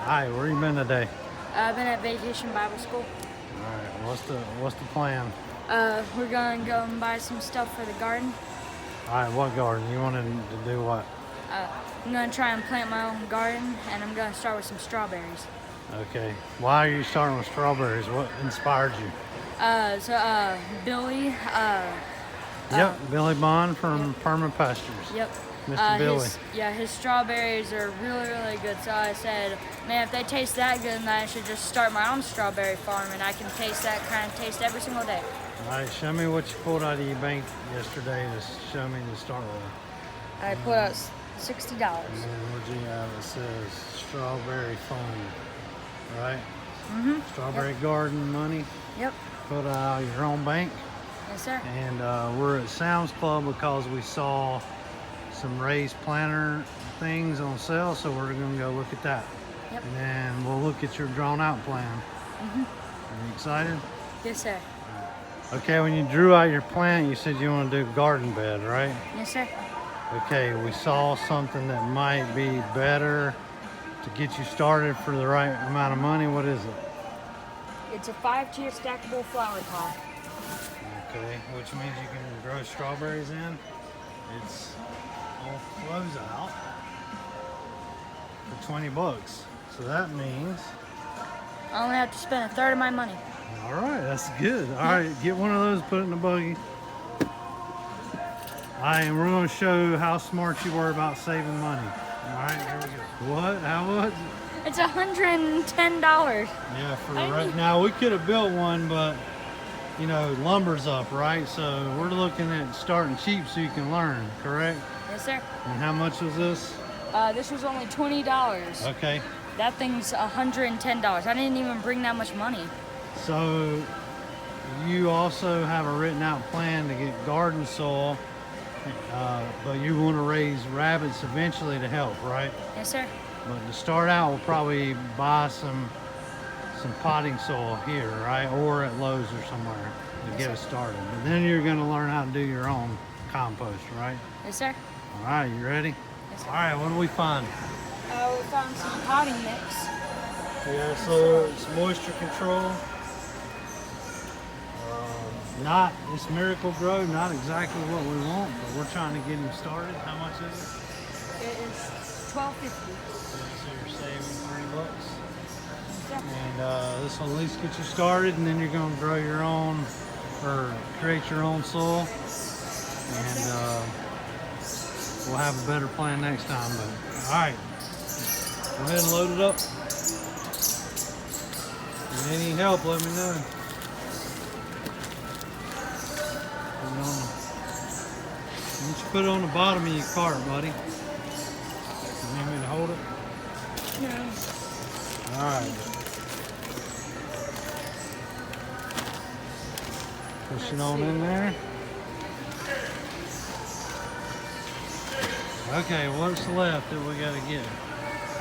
Hi, where you been today? I've been at Vacation Bible School. All right, what's the plan? We're gonna go and buy some stuff for the garden. All right, what garden? You wanted to do what? I'm gonna try and plant my own garden, and I'm gonna start with some strawberries. Okay. Why are you starting with strawberries? What inspired you? Billy. Yep, Billy Bond from Yep. Perma Pastures. Yep. Mr. Billy. His strawberries are really good. So I said, man, if they taste that good, then I should just start my own strawberry farm, and I can taste that kind of taste every single day. All right, show me what you pulled out of your bank yesterday to show me to start with. I put out $60. And then what you have? It says strawberry farm, right? Mhm. Strawberry Yep. garden money. Yep. Put out of your own bank. Yes, sir. And we're at Sam's Club because we saw some raised planter things on sale, so we're gonna go look at that. Yep. And then we'll look at your drawn out plan. Mhm. Are you excited? Yes, sir. Okay, when you drew out your plan, you said you want to do garden bed, right? Yes, sir. Okay, we saw something that might be better to get you started for the right amount of money. What is it? It's a 5-tier stackable flower pot. Okay, which means you can grow strawberries in. It's all closeout for 20 bucks. So that means, I only have to spend a third of my money. all right, that's good. All right, get one of those, put it in the buggy. All right, and we're going to show how smart you were about saving money. All right, here we go. What? How much? It's $110. Yeah, for right now, we could have built one, but you know, lumber's up, right? So we're looking at starting cheap so you can learn, correct? Yes, sir. And how much was this? This was only $20. Okay, That thing's $110. I didn't even bring that much money. so you also have a written out plan to get garden soil, but you want to raise rabbits eventually to help, right? Yes, sir. But to start out, we'll probably buy some potting soil here, right? Or at Lowe's or somewhere to Yes, get sir. us started. But then you're going to learn how to do your own compost, right? Yes, sir. All right, you ready? Yes, All sir. right, what do we find? We found some potting mix. Yeah, so it's moisture control. It's Miracle Grow, not exactly what we want, but we're trying to get him started. How much is it? It is $12.50. So you're saving $3. Yes, sir. And this will at least get you started, and then you're going to grow your own or create your own soil. And we'll have a better plan next time. But all right, go ahead and load it up. If you need any help, let me know. Why don't you put it on the bottom of your cart, buddy? You need me to hold it? No. All right. Push it on in there. Okay, what's left that we gotta get?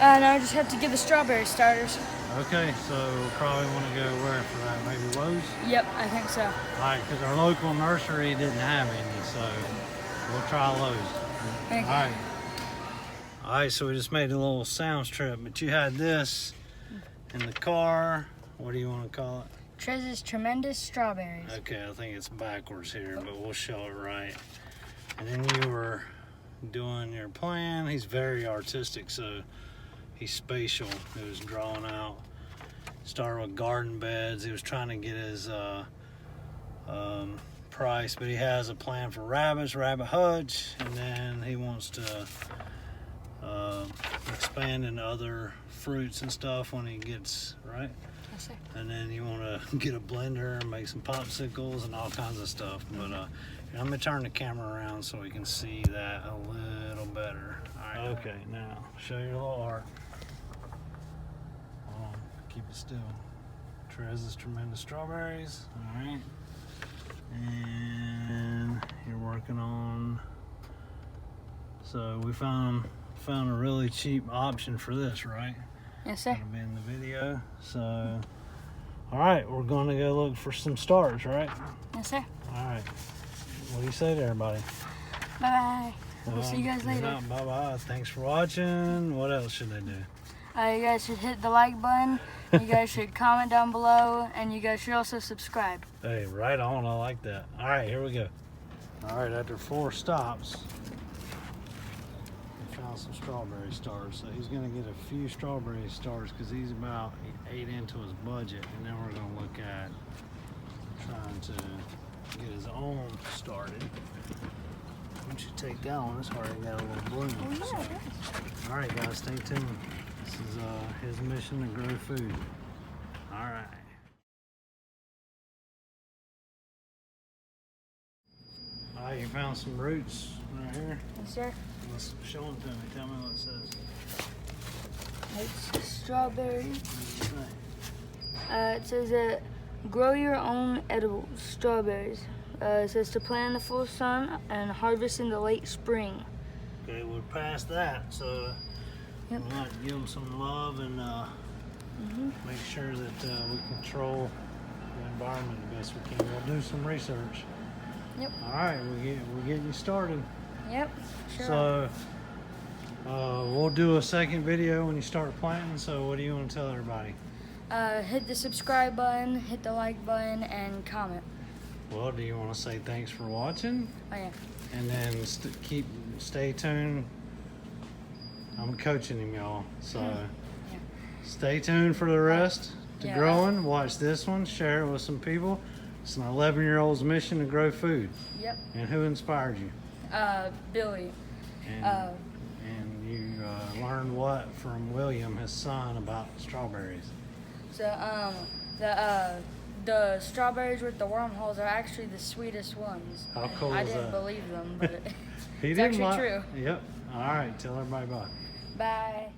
Now I just have to get the strawberry starters. Okay, so we'll probably want to go where for that? Maybe Lowe's? Yep, I think so. All right, because our local nursery didn't have any, so we'll try Lowe's. Thank you. All right. All right, so we just made a little sounds trip, but you had this in the car. What do you want to call it? Trez's Tremendous Strawberries. Okay, I think it's backwards here, but we'll show it right. And then you were doing your plan. He's very artistic, so he's spatial. He was drawing out. Started with garden beds. He was trying to get his price, but he has a plan for rabbits, rabbit hutch, and then he wants to expand into other fruits and stuff when he gets right. Yes, sir. And then you want to get a blender and make some popsicles and all kinds of stuff. But I'm gonna turn the camera around so we can see that a little better. All right. Okay, now show your little art. Hold on, keep it still. Trez's Tremendous Strawberries. All right. And you're working on. So we found a really cheap option for this, right? Yes, sir. That'll be in the video. So, all right, we're going to go look for some stars, right? Yes, sir. All right. What do you say to everybody? Bye-bye. We'll see you guys later. Bye-bye. Thanks for watching. What else should they do? You guys should hit the like button. You guys should comment down below, and you guys should also subscribe. Hey, right on. I like that. All right, here we go. All right, after 4 stops, we found some strawberry stars. So he's going to get a few strawberry stars because he's about 8 into his budget. And then we're going to look at trying to get his own started. Once you take that one, it's already got a little bloom. Oh, yeah, So, all right, guys, stay tuned. This is his mission to grow food. All right. All right, you found some roots right here. Yes, sir. Let's show them to me. Tell me what it says. It's strawberry. What does it say? It says that grow your own edible strawberries. It says to plant in the full sun and harvest in the late spring. Okay, we're past that, so Yep. we want to give them some love and make sure that we control the environment the best we can. We'll do some research. Yep. All right, we're getting you started. Yep. Sure. So we'll do a second video when you start planting. So what do you want to tell everybody? Hit the subscribe button, hit the like button, and comment. Well, do you want to say thanks for watching? Oh yeah. And then stay tuned. I'm coaching him, y'all. So stay tuned for the rest to Yeah. growing. Watch this one. Share it with some people. It's an 11-year-old's mission to grow food. Yep. And who inspired you? Billy. And you learned what from William, his son, about strawberries? So the strawberries with the wormholes are actually the sweetest ones. How cool I is didn't that? believe them, but He it's didn't actually true. Yep. All right. Tell everybody bye. Bye.